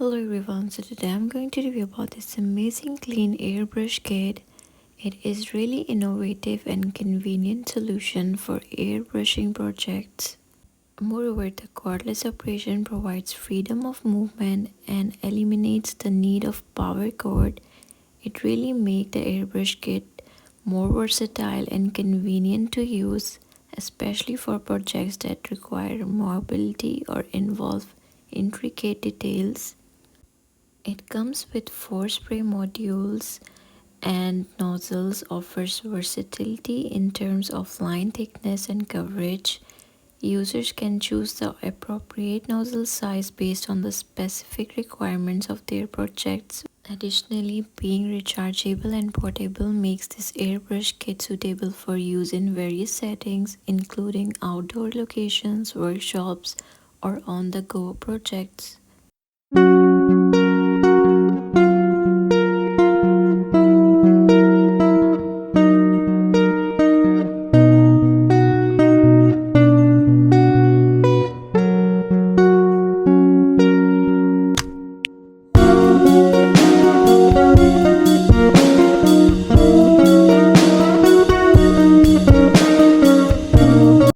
Hello everyone, so today I'm going to review about this amazing clean airbrush kit. It is really innovative and convenient solution for airbrushing projects. Moreover, the cordless operation provides freedom of movement and eliminates the need of power cord. It really makes the airbrush kit more versatile and convenient to use, especially for projects that require mobility or involve intricate details. It comes with 4 spray modules and nozzles, offers versatility in terms of line thickness and coverage. Users can choose the appropriate nozzle size based on the specific requirements of their projects. Additionally, being rechargeable and portable makes this airbrush kit suitable for use in various settings, including outdoor locations, workshops, or on the go projects.